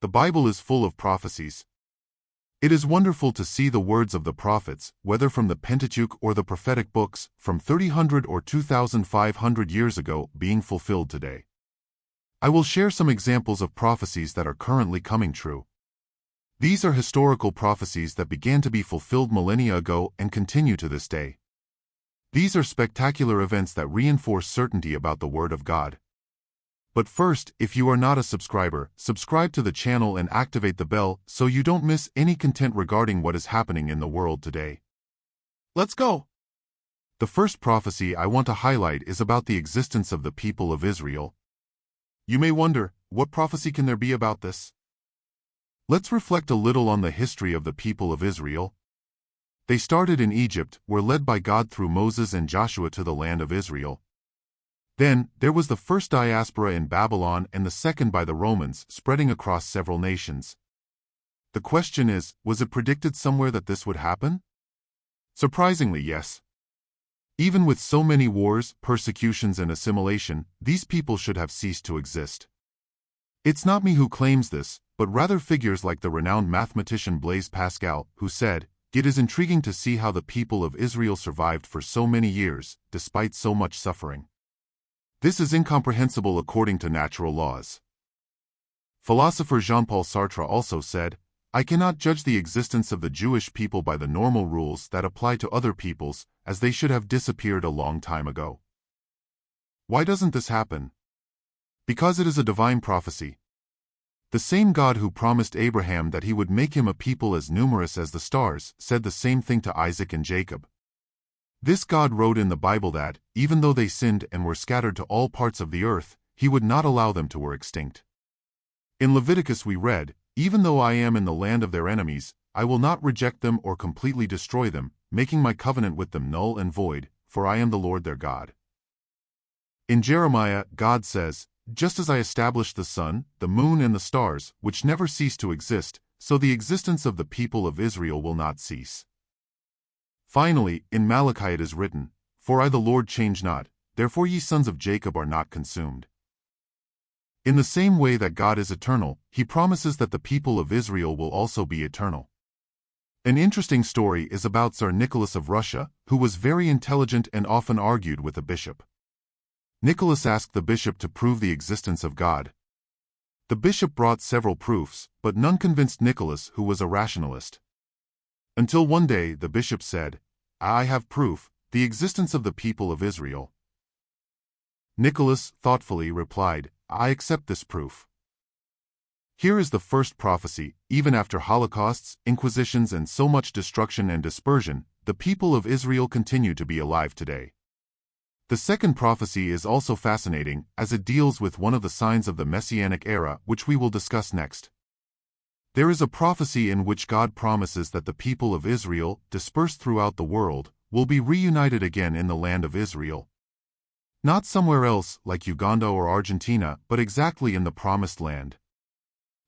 The Bible is full of prophecies. It is wonderful to see the words of the prophets, whether from the Pentateuch or the prophetic books, from 300 or 2,500 years ago, being fulfilled today. I will share some examples of prophecies that are currently coming true. These are historical prophecies that began to be fulfilled millennia ago and continue to this day. These are spectacular events that reinforce certainty about the Word of God. But first, if you are not a subscriber, subscribe to the channel and activate the bell so you don't miss any content regarding what is happening in the world today. Let's go! The first prophecy I want to highlight is about the existence of the people of Israel. You may wonder, what prophecy can there be about this? Let's reflect a little on the history of the people of Israel. They started in Egypt, were led by God through Moses and Joshua to the land of Israel. Then, there was the first diaspora in Babylon and the second by the Romans, spreading across several nations. The question is, was it predicted somewhere that this would happen? Surprisingly, yes. Even with so many wars, persecutions and assimilation, these people should have ceased to exist. It's not me who claims this, but rather figures like the renowned mathematician Blaise Pascal, who said, "It is intriguing to see how the people of Israel survived for so many years, despite so much suffering. This is incomprehensible according to natural laws." Philosopher Jean-Paul Sartre also said, "I cannot judge the existence of the Jewish people by the normal rules that apply to other peoples, as they should have disappeared a long time ago." Why doesn't this happen? Because it is a divine prophecy. The same God who promised Abraham that he would make him a people as numerous as the stars, said the same thing to Isaac and Jacob. This God wrote in the Bible that, even though they sinned and were scattered to all parts of the earth, he would not allow them to were extinct. In Leviticus we read, "Even though I am in the land of their enemies, I will not reject them or completely destroy them, making my covenant with them null and void, for I am the Lord their God." In Jeremiah, God says, "Just as I established the sun, the moon and the stars, which never cease to exist, so the existence of the people of Israel will not cease." Finally, in Malachi it is written, "For I the Lord change not, therefore ye sons of Jacob are not consumed." In the same way that God is eternal, he promises that the people of Israel will also be eternal. An interesting story is about Tsar Nicholas of Russia, who was very intelligent and often argued with a bishop. Nicholas asked the bishop to prove the existence of God. The bishop brought several proofs, but none convinced Nicholas, who was a rationalist. Until one day the bishop said, "I have proof, the existence of the people of Israel." Nicholas thoughtfully replied, "I accept this proof." Here is the first prophecy. Even after holocausts, inquisitions and so much destruction and dispersion, the people of Israel continue to be alive today. The second prophecy is also fascinating, as it deals with one of the signs of the Messianic era, which we will discuss next. There is a prophecy in which God promises that the people of Israel, dispersed throughout the world, will be reunited again in the land of Israel. Not somewhere else, like Uganda or Argentina, but exactly in the Promised Land.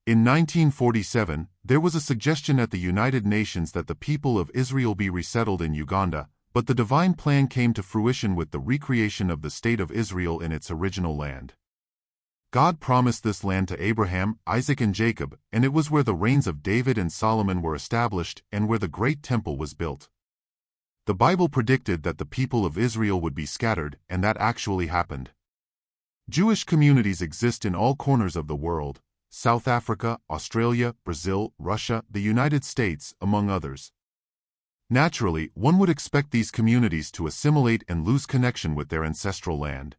In 1947, there was a suggestion at the United Nations that the people of Israel be resettled in Uganda, but the divine plan came to fruition with the recreation of the State of Israel in its original land. God promised this land to Abraham, Isaac and Jacob, and it was where the reigns of David and Solomon were established and where the great temple was built. The Bible predicted that the people of Israel would be scattered, and that actually happened. Jewish communities exist in all corners of the world: South Africa, Australia, Brazil, Russia, the United States, among others. Naturally, one would expect these communities to assimilate and lose connection with their ancestral land.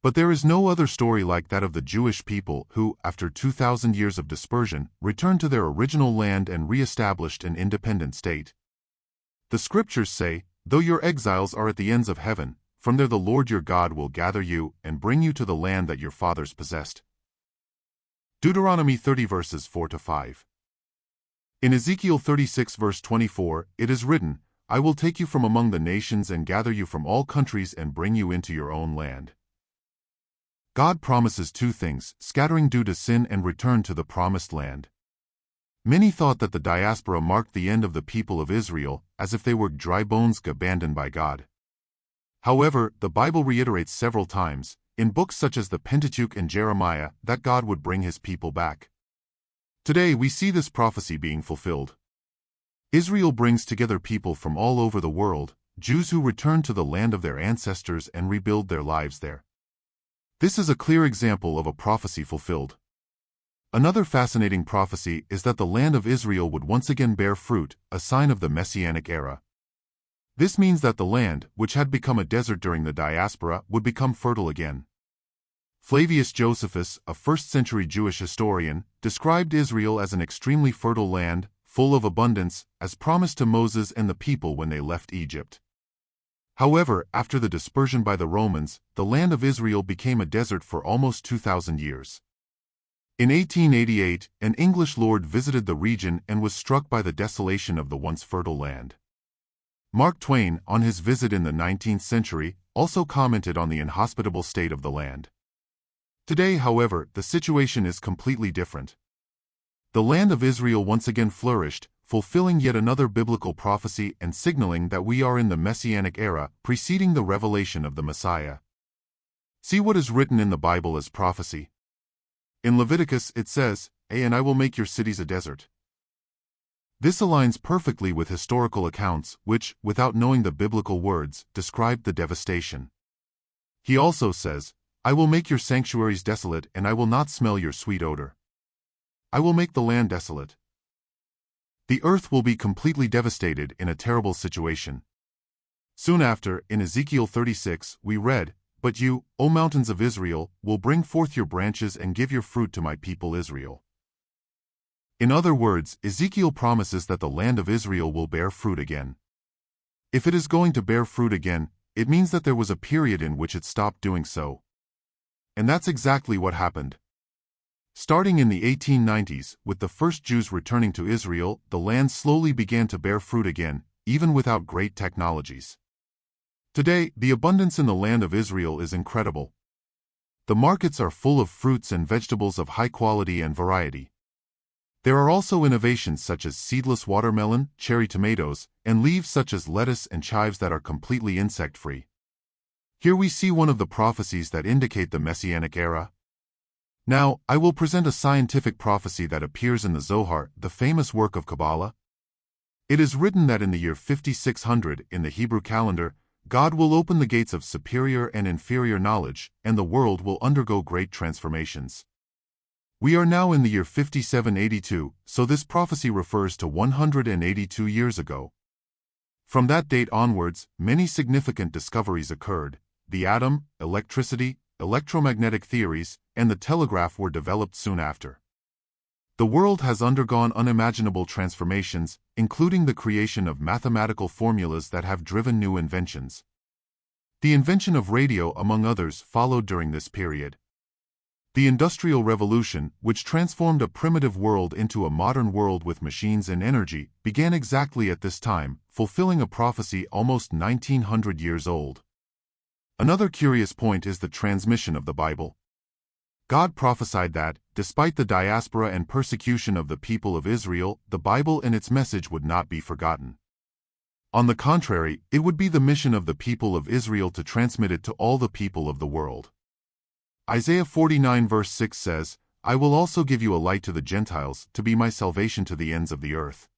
But there is no other story like that of the Jewish people who, after 2,000 years of dispersion, returned to their original land and re-established an independent state. The scriptures say, "Though your exiles are at the ends of heaven, from there the Lord your God will gather you and bring you to the land that your fathers possessed." Deuteronomy 30 verses 4-5. In Ezekiel 36 verse 24, it is written, "I will take you from among the nations and gather you from all countries and bring you into your own land." God promises two things: scattering due to sin and return to the promised land. Many thought that the diaspora marked the end of the people of Israel, as if they were dry bones abandoned by God. However, the Bible reiterates several times, in books such as the Pentateuch and Jeremiah, that God would bring his people back. Today we see this prophecy being fulfilled. Israel brings together people from all over the world, Jews who return to the land of their ancestors and rebuild their lives there. This is a clear example of a prophecy fulfilled. Another fascinating prophecy is that the land of Israel would once again bear fruit, a sign of the Messianic era. This means that the land, which had become a desert during the diaspora, would become fertile again. Flavius Josephus, a 1st-century Jewish historian, described Israel as an extremely fertile land, full of abundance, as promised to Moses and the people when they left Egypt. However, after the dispersion by the Romans, the land of Israel became a desert for almost 2,000 years. In 1888, an English lord visited the region and was struck by the desolation of the once fertile land. Mark Twain, on his visit in the 19th century, also commented on the inhospitable state of the land. Today, however, the situation is completely different. The land of Israel once again flourished, fulfilling yet another biblical prophecy and signaling that we are in the Messianic era, preceding the revelation of the Messiah. See what is written in the Bible as prophecy. In Leviticus it says, "And I will make your cities a desert." This aligns perfectly with historical accounts which, without knowing the biblical words, describe the devastation. He also says, "I will make your sanctuaries desolate and I will not smell your sweet odor. I will make the land desolate." The earth will be completely devastated in a terrible situation. Soon after, in Ezekiel 36, we read, "But you, O mountains of Israel, will bring forth your branches and give your fruit to my people Israel." In other words, Ezekiel promises that the land of Israel will bear fruit again. If it is going to bear fruit again, it means that there was a period in which it stopped doing so. And that's exactly what happened. Starting in the 1890s, with the first Jews returning to Israel, the land slowly began to bear fruit again, even without great technologies. Today, the abundance in the land of Israel is incredible. The markets are full of fruits and vegetables of high quality and variety. There are also innovations such as seedless watermelon, cherry tomatoes, and leaves such as lettuce and chives that are completely insect-free. Here we see one of the prophecies that indicate the Messianic era. Now, I will present a scientific prophecy that appears in the Zohar, the famous work of Kabbalah. It is written that in the year 5600 in the Hebrew calendar, God will open the gates of superior and inferior knowledge, and the world will undergo great transformations. We are now in the year 5782, so this prophecy refers to 182 years ago. From that date onwards, many significant discoveries occurred. The atom, electricity, electromagnetic theories, and the telegraph were developed soon after. The world has undergone unimaginable transformations, including the creation of mathematical formulas that have driven new inventions. The invention of radio, among others, followed during this period. The Industrial Revolution, which transformed a primitive world into a modern world with machines and energy, began exactly at this time, fulfilling a prophecy almost 1900 years old. Another curious point is the transmission of the Bible. God prophesied that, despite the diaspora and persecution of the people of Israel, the Bible and its message would not be forgotten. On the contrary, it would be the mission of the people of Israel to transmit it to all the people of the world. Isaiah 49 verse 6 says, "I will also give you a light to the Gentiles, to be my salvation to the ends of the earth."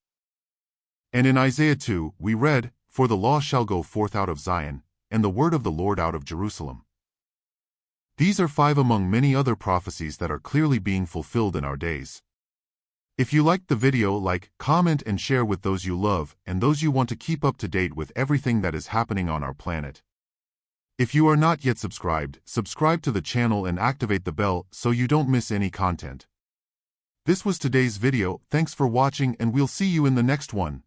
And in Isaiah 2, we read, "For the law shall go forth out of Zion, and the word of the Lord out of Jerusalem." These are 5 among many other prophecies that are clearly being fulfilled in our days. If you liked the video, like, comment and share with those you love and those you want to keep up to date with everything that is happening on our planet. If you are not yet subscribed, subscribe to the channel and activate the bell so you don't miss any content. This was today's video. Thanks for watching and we'll see you in the next one.